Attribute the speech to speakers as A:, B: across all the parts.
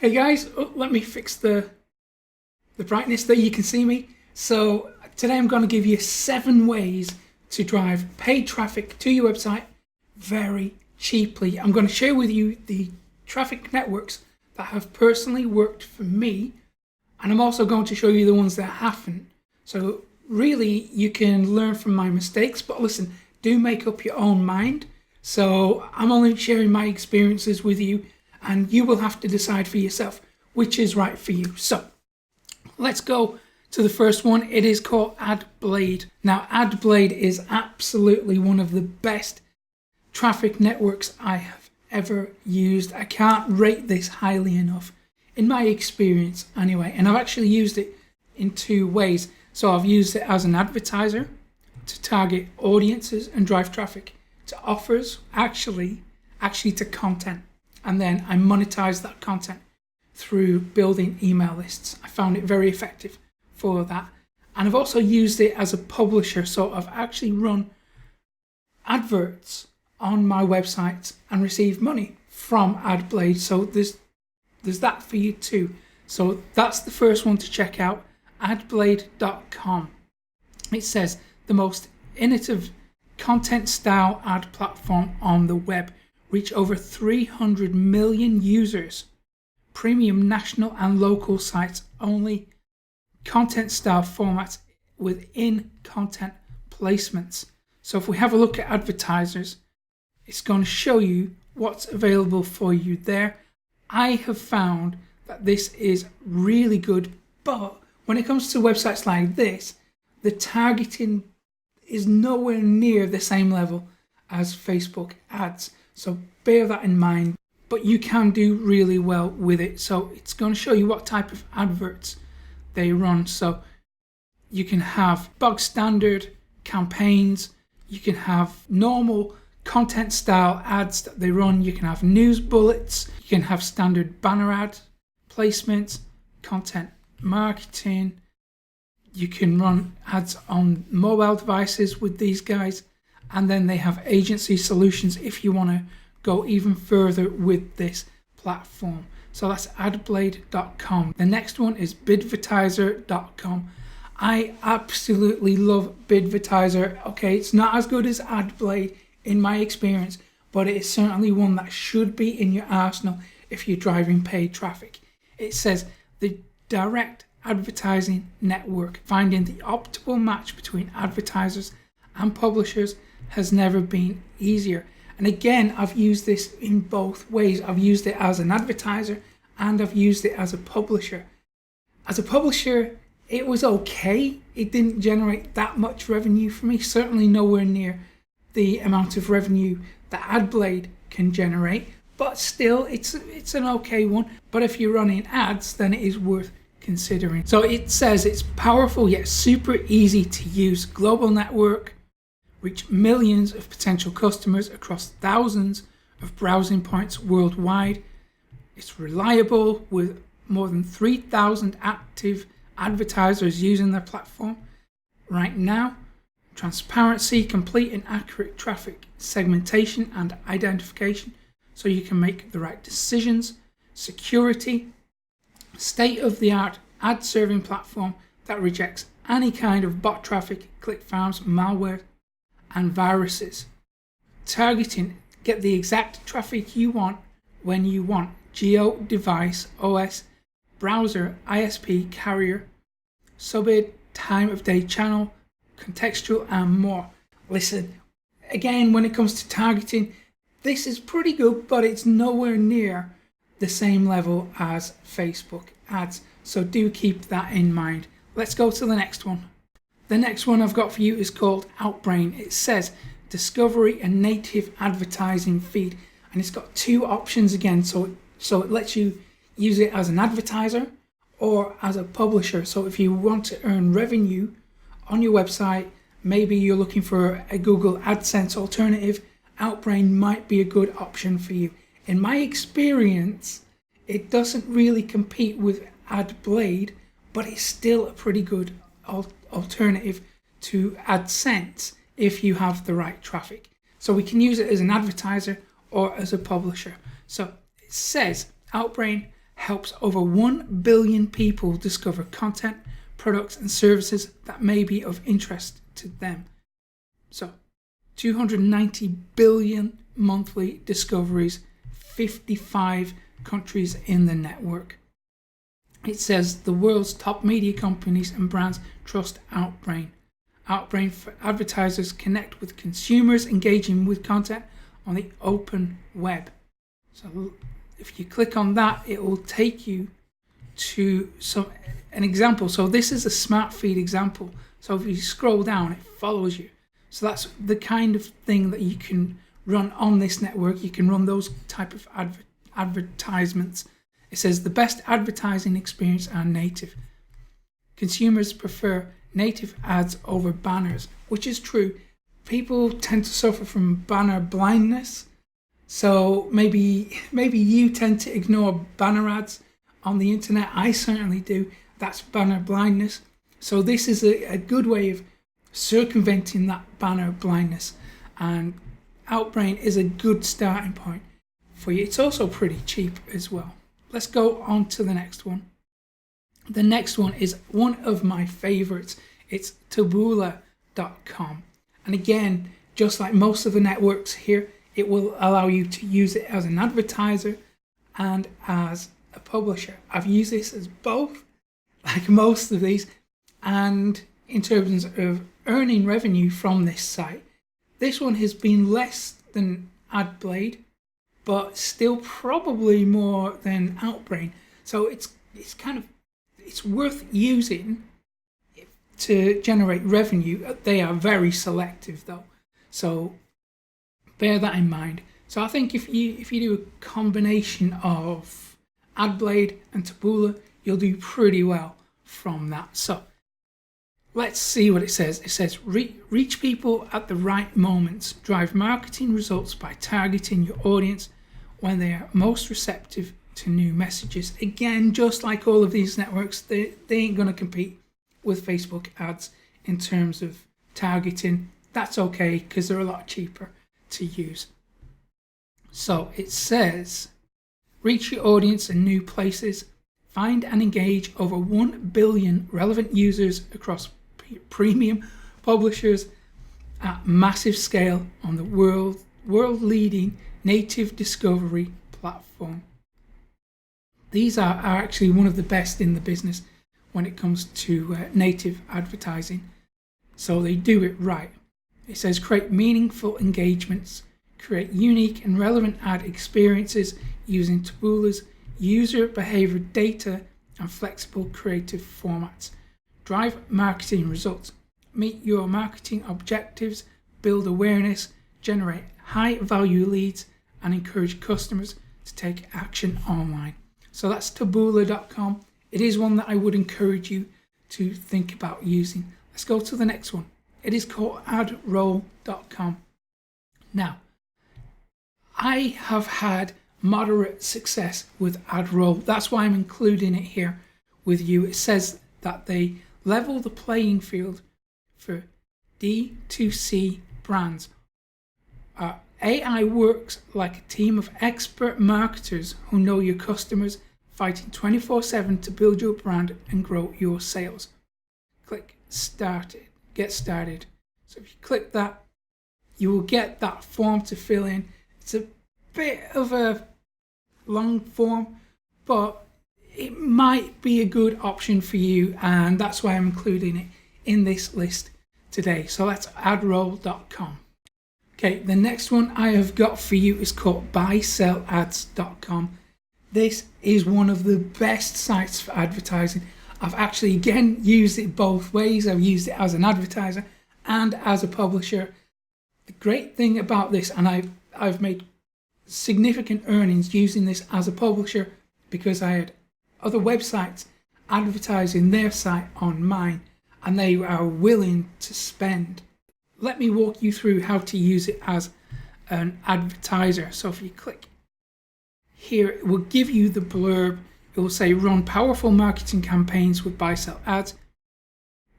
A: Hey guys, let me fix the brightness there, you can see me. So today I'm going to give you 7 ways to drive paid traffic to your website very cheaply. I'm going to share with you the traffic networks that have personally worked for me, and I'm also going to show you the ones that haven't. So really you can learn from my mistakes, but listen, do make up your own mind. So I'm only sharing my experiences with you, and you will have to decide for yourself which is right for you. So let's go to the first one. It is called AdBlade. Now, AdBlade is absolutely one of the best traffic networks I have ever used. I can't rate this highly enough, in my experience anyway. And I've actually used it in 2 ways. So I've used it as an advertiser to target audiences and drive traffic to offers, actually to content. And then I monetize that content through building email lists. I found it very effective for that. And I've also used it as a publisher. So I've actually run adverts on my website and received money from AdBlade. So there's that for you too. So that's the first one to check out, adblade.com. It says the most innovative content style ad platform on the web. Reach over 300 million users. Premium national and local sites only. Content style formats within content placements. So if we have a look at advertisers, it's going to show you what's available for you there. I have found that this is really good, but when it comes to websites like this, the targeting is nowhere near the same level as Facebook ads. So bear that in mind, but you can do really well with it. So it's going to show you what type of adverts they run. So you can have bog standard campaigns, you can have normal content style ads that they run, you can have news bullets, you can have standard banner ad placements, content marketing, you can run ads on mobile devices with these guys, and then they have agency solutions if you want to go even further with this platform. So that's adblade.com. The next one is bidvetizer.com. I absolutely love Bidvetizer. Okay, it's not as good as AdBlade in my experience, but it is certainly one that should be in your arsenal if you're driving paid traffic. It says the direct advertising network, finding the optimal match between advertisers and publishers has never been easier. And again, I've used this in both ways. I've used it as an advertiser and I've used it as a publisher. As a publisher, it was okay. It didn't generate that much revenue for me, certainly nowhere near the amount of revenue that AdBlade can generate, but still it's an okay one. But if you're running ads, then it is worth considering. So it says it's powerful yet super easy to use global network, reach millions of potential customers across thousands of browsing points worldwide. It's reliable with more than 3,000 active advertisers using their platform right now. Transparency, complete and accurate traffic segmentation and identification so you can make the right decisions. Security, state-of-the-art ad serving platform that rejects any kind of bot traffic, click farms, malware and viruses. Targeting, get the exact traffic you want when you want. Geo, device, OS, browser, ISP, carrier, subid, time of day channel, contextual and more. Listen, again, when it comes to targeting, this is pretty good, but it's nowhere near the same level as Facebook ads. So do keep that in mind. Let's go to the next one. The next one I've got for you is called Outbrain. It says discovery and native advertising feed, and it's got 2 options again. So it lets you use it as an advertiser or as a publisher. So if you want to earn revenue on your website, maybe you're looking for a Google AdSense alternative, Outbrain might be a good option for you. In my experience, it doesn't really compete with AdBlade, but it's still a pretty good alternative to AdSense if you have the right traffic. So we can use it as an advertiser or as a publisher. So it says Outbrain helps over 1 billion people discover content, products, and services that may be of interest to them. So, 290 billion monthly discoveries, 55 countries in the network. It says the world's top media companies and brands trust Outbrain. Outbrain for advertisers connect with consumers engaging with content on the open web. So if you click on that, it will take you to an example. So this is a smart feed example. So if you scroll down, it follows you. So that's the kind of thing that you can run on this network. You can run those type of advertisements. It says the best advertising experience are native. Consumers prefer native ads over banners, which is true. People tend to suffer from banner blindness. So maybe you tend to ignore banner ads on the internet. I certainly do. That's banner blindness. So this is a good way of circumventing that banner blindness. And Outbrain is a good starting point for you. It's also pretty cheap as well. Let's go on to the next one. The next one is one of my favorites. It's Tabula.com. And again, just like most of the networks here, it will allow you to use it as an advertiser and as a publisher. I've used this as both, like most of these. And in terms of earning revenue from this site, this one has been less than AdBlade, but still probably more than Outbrain. So it's worth using to generate revenue. They are very selective though, so bear that in mind. So I think if you do a combination of AdBlade and Tabula, you'll do pretty well from that. So let's see what it says. It says reach people at the right moments, drive marketing results by targeting your audience when they are most receptive to new messages. Again, just like all of these networks, they ain't going to compete with Facebook ads in terms of targeting. That's okay because they're a lot cheaper to use. So it says reach your audience in new places, find and engage over 1 billion relevant users across premium publishers at massive scale on the world leading native discovery platform. These are actually one of the best in the business when it comes to native advertising. So they do it right. It says create meaningful engagements, create unique and relevant ad experiences using Tabula's user behavior data and flexible creative formats. Drive marketing results, meet your marketing objectives, build awareness, generate high value leads, and encourage customers to take action online. So that's Tabula.com. It is one that I would encourage you to think about using. Let's go to the next one. It is called AdRoll.com. Now, I have had moderate success with AdRoll. That's why I'm including it here with you. It says that they level the playing field for D2C brands. AI works like a team of expert marketers who know your customers, fighting 24/7 to build your brand and grow your sales. Click started, get started. So if you click that, you will get that form to fill in. It's a bit of a long form, but it might be a good option for you, and that's why I'm including it in this list today. So that's AdRoll.com. Okay, the next one I have got for you is called BuySellAds.com. This is one of the best sites for advertising. I've actually again used it both ways. I've used it as an advertiser and as a publisher. The great thing about this, and I've made significant earnings using this as a publisher because I had other websites advertising their site on mine and they are willing to spend. Let me walk you through how to use it as an advertiser. So if you click here, it will give you the blurb. It will say run powerful marketing campaigns with buy-sell ads,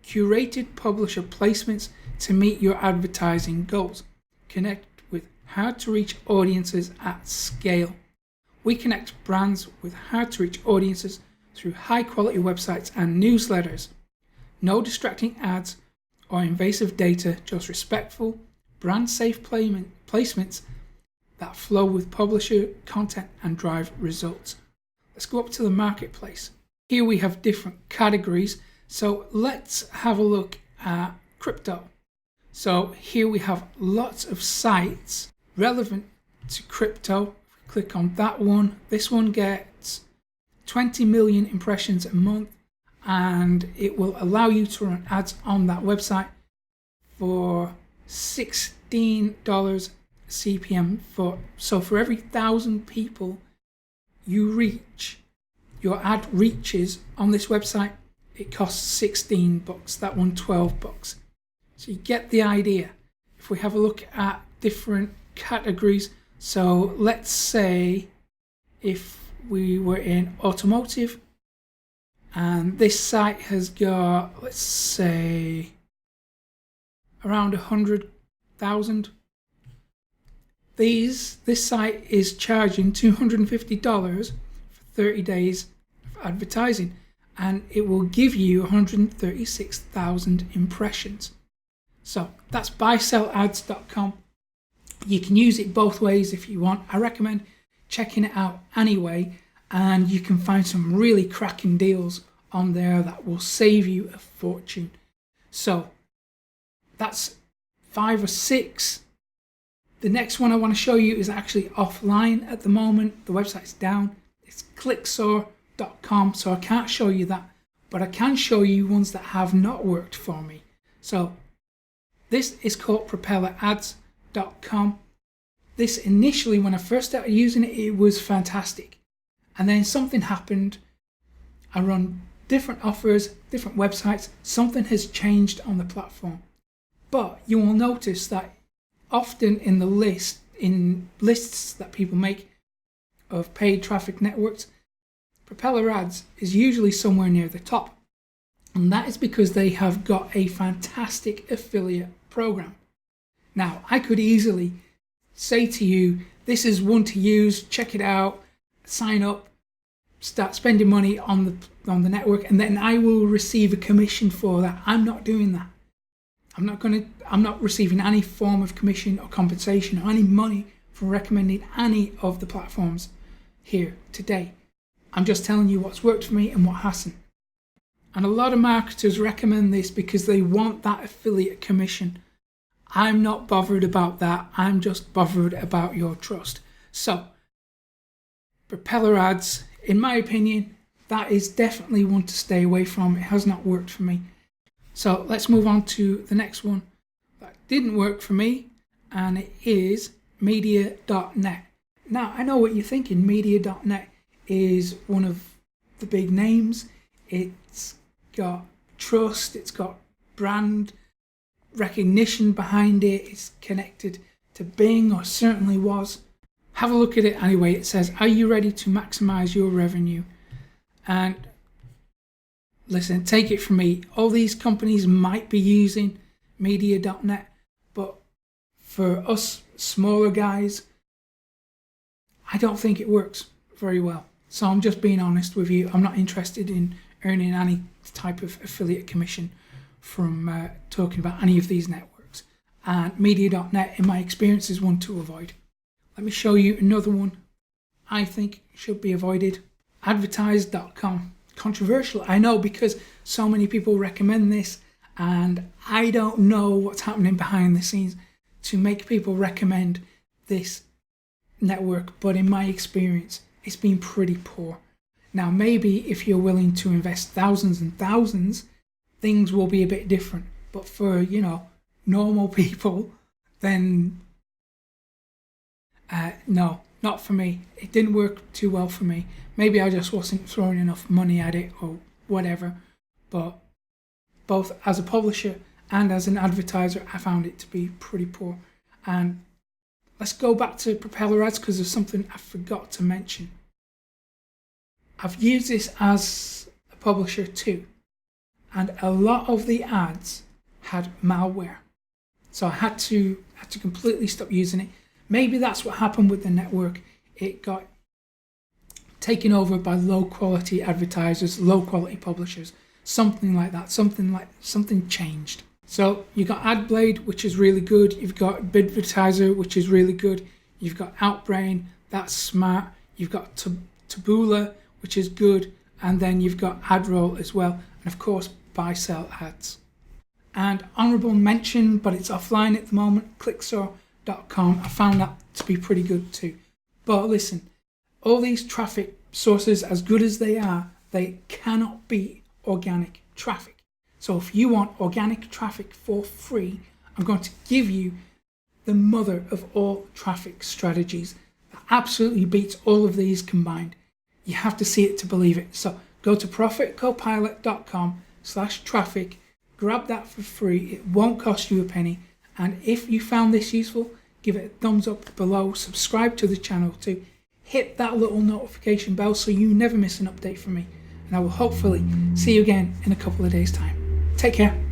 A: curated publisher placements to meet your advertising goals, connect with hard to reach audiences at scale. We connect brands with hard-to-reach audiences through high-quality websites and newsletters. No distracting ads or invasive data, just respectful, brand-safe placements that flow with publisher content and drive results. Let's go up to the marketplace. Here we have different categories. So let's have a look at crypto. So here we have lots of sites relevant to crypto. If we click on that one, this one gets 20 million impressions a month, and it will allow you to run ads on that website for $16 CPM. So for every 1,000 people you reach, your ad reaches on this website, it costs $16. That one $12. So you get the idea. If we have a look at different categories, so let's say if we were in automotive, and this site has got, let's say, around 100,000. This site is charging $250 for 30 days of advertising, and it will give you 136,000 impressions. So that's buysellAds.com. You can use it both ways if you want. I recommend checking it out anyway, and you can find some really cracking deals on there that will save you a fortune. So that's 5 or 6. The next one I want to show you is actually offline at the moment. The website's down. It's clicksoar.com, so I can't show you that, but I can show you ones that have not worked for me. So this is called propellerads.com. This initially, when I first started using it, it was fantastic. And then something happened. I run different offers, different websites. Something has changed on the platform. But you will notice that often in lists that people make of paid traffic networks, Propeller Ads is usually somewhere near the top. And that is because they have got a fantastic affiliate program. Now, I could easily say to you, this is one to use, check it out, sign up, start spending money on the network, and then I will receive a commission for that. I'm not doing that. I'm not receiving any form of commission or compensation or any money for recommending any of the platforms here today. I'm just telling you what's worked for me and what hasn't. And a lot of marketers recommend this because they want that affiliate commission. I'm not bothered about that. I'm just bothered about your trust. So, Propeller Ads, in my opinion, that is definitely one to stay away from. It has not worked for me. So let's move on to the next one that didn't work for me, and it is media.net. Now, I know what you're thinking. Media.net is one of the big names. It's got trust, it's got brand recognition behind it, it's connected to Bing, or certainly was. Have a look at it anyway. It says, are you ready to maximize your revenue? And listen, take it from me, all these companies might be using media.net, but for us smaller guys, I don't think it works very well. So I'm just being honest with you. I'm not interested in earning any type of affiliate commission from talking about any of these networks. And media.net, in my experience, is one to avoid. Let me show you another one I think should be avoided. Advertise.com. Controversial, I know, because so many people recommend this, and I don't know what's happening behind the scenes to make people recommend this network, but in my experience, it's been pretty poor. Now, maybe if you're willing to invest thousands and thousands, things will be a bit different. But for, normal people, then no, not for me. It didn't work too well for me. Maybe I just wasn't throwing enough money at it or whatever. But both as a publisher and as an advertiser, I found it to be pretty poor. And let's go back to Propeller Ads because there's something I forgot to mention. I've used this as a publisher too, and a lot of the ads had malware. So I had to completely stop using it. Maybe that's what happened with the network. It got taken over by low quality advertisers, low quality publishers, something like that, something changed. So you got AdBlade, which is really good. You've got Bidvest, which is really good. You've got Outbrain, that's smart. You've got Tabula, which is good. And then you've got AdRoll as well. And of course, buy, sell ads. And honorable mention, but it's offline at the moment, clicksoar.com. I found that to be pretty good too. But listen, all these traffic sources, as good as they are, they cannot beat organic traffic. So if you want organic traffic for free, I'm going to give you the mother of all traffic strategies that absolutely beats all of these combined. You have to see it to believe it. So go to profitcopilot.com/traffic, grab that for free. It won't cost you a penny. And if you found this useful, give it a thumbs up below, subscribe to the channel too, hit that little notification bell so you never miss an update from me. And I will hopefully see you again in a couple of days' time. Take care.